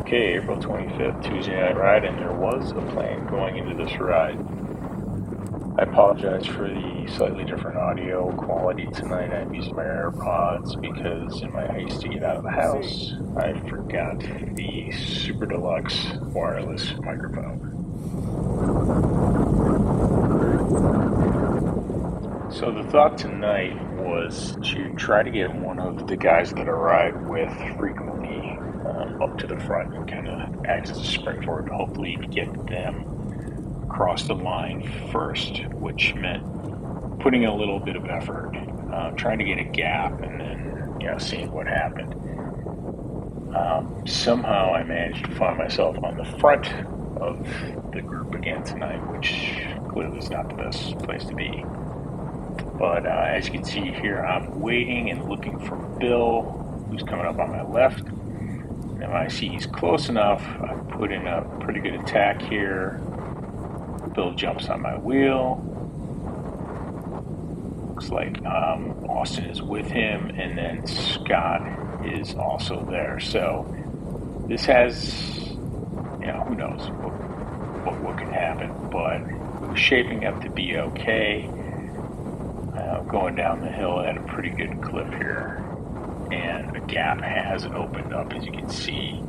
Okay, April 25th, Tuesday night ride, and there was a plane going into this ride. I apologize for the slightly different audio quality tonight. I'm using my AirPods because in my haste to get out of the house, I forgot the Super Deluxe wireless microphone. So the thought tonight was to try to get one of the guys that I ride with frequently up to the front and kind of act as a springboard, hopefully to get them across the line first, which meant putting a little bit of effort, trying to get a gap and then seeing what happened. Somehow I managed to find myself on the front of the group again tonight, which clearly is not the best place to be. But as you can see here, I'm waiting and looking for Bill, who's coming up on my left. And when I see he's close enough, I put in a pretty good attack here. Bill jumps on my wheel. Looks like Austin is with him, and then Scott is also there. So this has, who knows what can happen, but it was shaping up to be okay. Going down the hill at a pretty good clip here, and a gap has opened up, as you can see,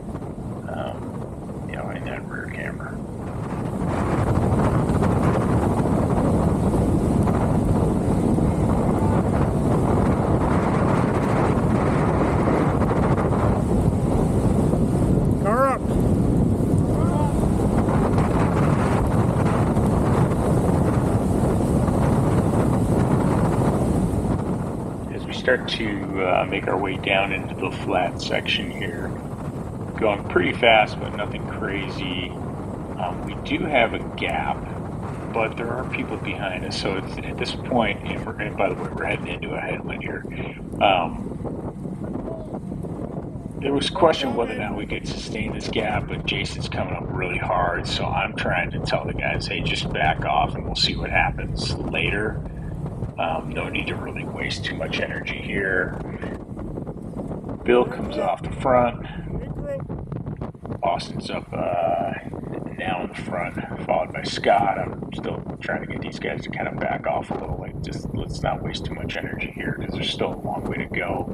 in that rear camera. Car up. Start to make our way down into the flat section here. Going pretty fast, but nothing crazy. We do have a gap, but there are people behind us. So it's, at this point, and by the way, we're heading into a headwind here. There was question whether or not we could sustain this gap, but Jason's coming up really hard. So I'm trying to tell the guys, hey, just back off and we'll see what happens later. No need to really waste too much energy here. Bill comes off the front. Austin's up now in the front, followed by Scott. I'm still trying to get these guys to kind of back off a little. Just let's not waste too much energy here because there's still a long way to go.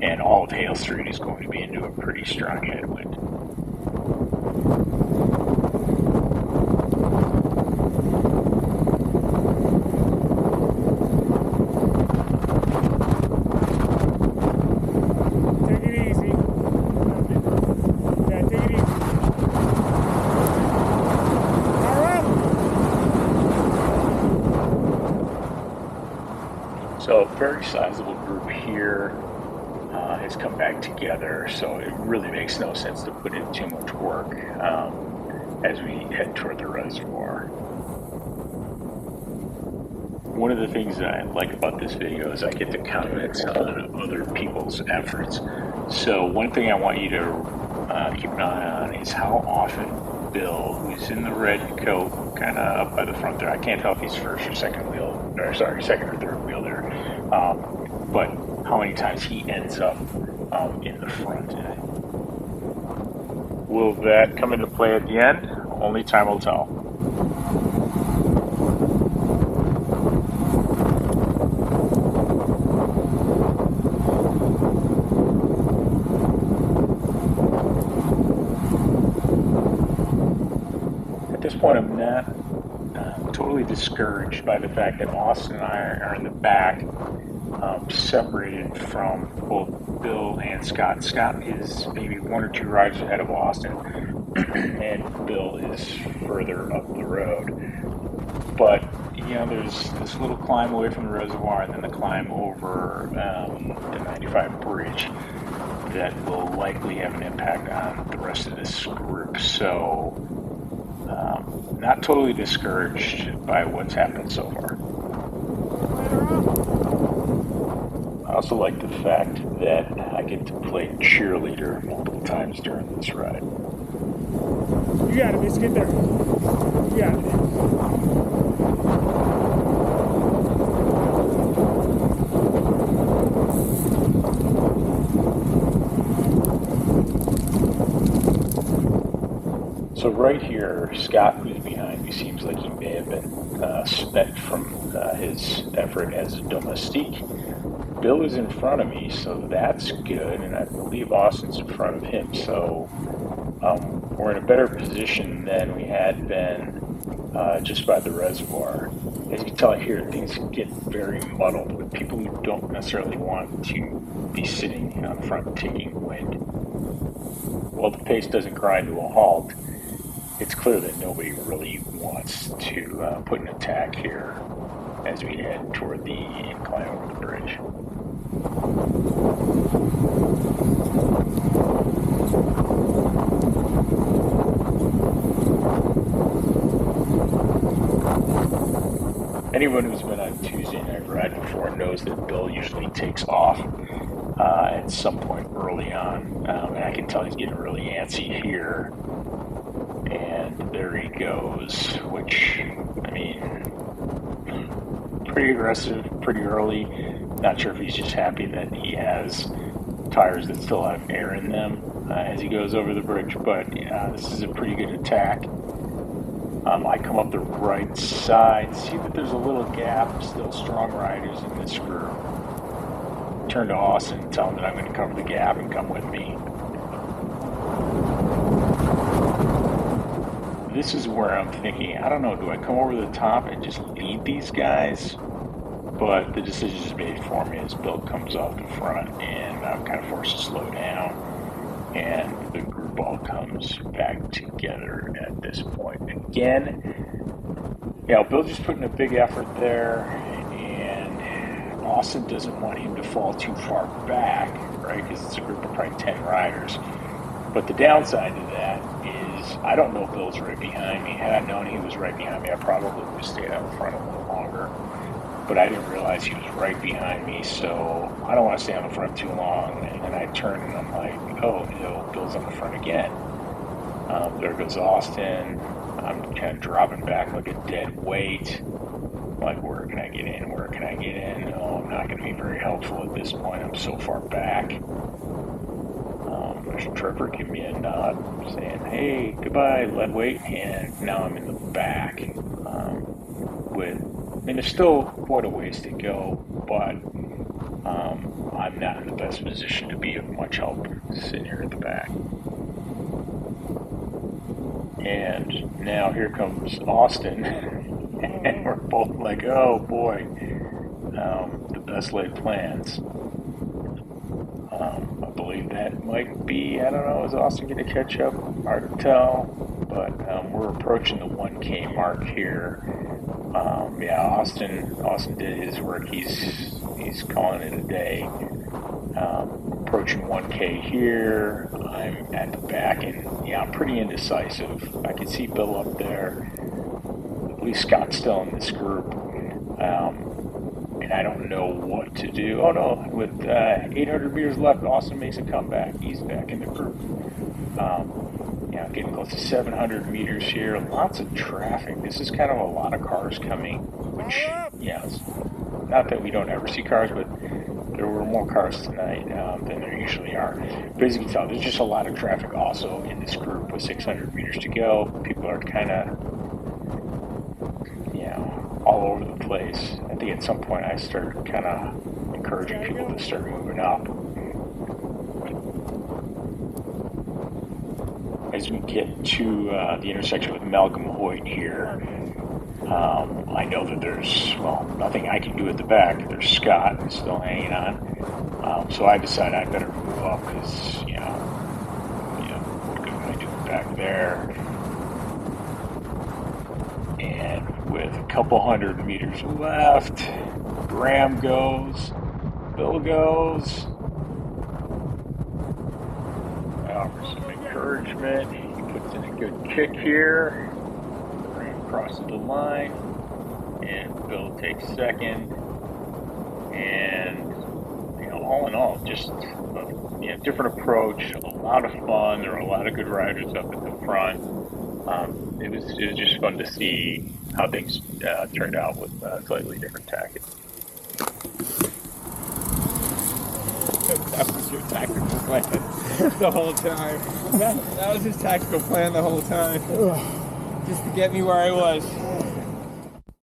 And all of Hale Street is going to be into a pretty strong headwind. So a very sizable group here has come back together, so it really makes no sense to put in too much work as we head toward the reservoir. One of the things that I like about this video is I get to comment on other people's efforts. So one thing I want you to keep an eye on is how often Bill, who's in the red coat, kind of up by the front there. I can't tell if he's second or third wheel there. But how many times he ends up in the front. Will that come into play at the end? Only time will tell. At this point, I'm not totally discouraged by the fact that Austin and I are in the back, separated from both Bill and Scott. Scott is maybe one or two rides ahead of Austin, and Bill is further up the road. But, there's this little climb away from the reservoir and then the climb over the 95 bridge that will likely have an impact on the rest of this group. So, not totally discouraged by what's happened so far. I also like the fact that I get to play cheerleader multiple times during this ride. You got it, let's get there. You got it. So right here, Scott, who's behind me, seems like he may have been spent from his effort as a domestique. Bill is in front of me, so that's good, and I believe Austin's in front of him. So we're in a better position than we had been just by the reservoir. As you can tell here, things get very muddled with people who don't necessarily want to be sitting on the front taking wind. Well, the pace doesn't grind to a halt. It's clear that nobody really wants to put an attack here as we head toward the incline over the bridge. Anyone who's been on Tuesday Night Ride before knows that Bill usually takes off at some point early on, and I can tell he's getting really antsy here. And there he goes, which, I mean, pretty aggressive, pretty early. Not sure if he's just happy that he has tires that still have air in them as he goes over the bridge, but this is a pretty good attack. I come up the right side, see that there's a little gap, still strong riders in this group. Turn to Austin and tell him that I'm going to cover the gap and come with me. This is where I'm thinking, I don't know, do I come over the top and just lead these guys? But the decision is made for me as Bill comes off the front, and I'm kind of forced to slow down, and the group all comes back together at this point. Again, Bill just put in a big effort there, and Austin doesn't want him to fall too far back, right, because it's a group of probably 10 riders. But the downside to that is I don't know if Bill's right behind me. Had I known he was right behind me, I probably would have stayed out front a little longer. But I didn't realize he was right behind me, so I don't want to stay on the front too long. And then I turn and I'm like, oh, Bill's on the front again. There goes Austin. I'm kind of dropping back like a dead weight. Like, where can I get in? Where can I get in? No, I'm not going to be very helpful at this point. I'm so far back. There's Trevor giving me a nod, saying, hey, goodbye, lead weight. And now I'm in the back there's still quite a ways to go, but I'm not in the best position to be of much help sitting here at the back. And now here comes Austin, and we're both like, oh boy, the best laid plans. I believe that might be, I don't know, is Austin going to catch up? Hard to tell, but we're approaching the 1K mark here. Austin did his work. He's calling it a day. Approaching 1K here. I'm at the back, and I'm pretty indecisive. I can see Bill up there. At least Scott's still in this group. And I don't know what to do. Oh no, with 800 meters left, Austin makes a comeback. He's back in the group. Getting close to 700 meters here. Lots of traffic. This is kind of a lot of cars coming, which, it's not that we don't ever see cars, but there were more cars tonight than there usually are. But as you can tell, there's just a lot of traffic also in this group with 600 meters to go. People are kind of, all over the place. I think at some point I started kind of encouraging people to start moving up. As we get to the intersection with Malcolm Hoyt here, I know that there's, nothing I can do at the back. There's Scott who's still hanging on. So I decided I better move up because, what good am I doing back there? And with a couple hundred meters left, Graham goes, Bill goes. For some encouragement, he puts in a good kick here. Graham crosses the line, and Bill takes second. And all in all, just a different approach, a lot of fun. There were a lot of good riders up at the front. It was just fun to see how things turned out with slightly different tactics. That was your tactical plan the whole time. That was his tactical plan the whole time. Just to get me where I was.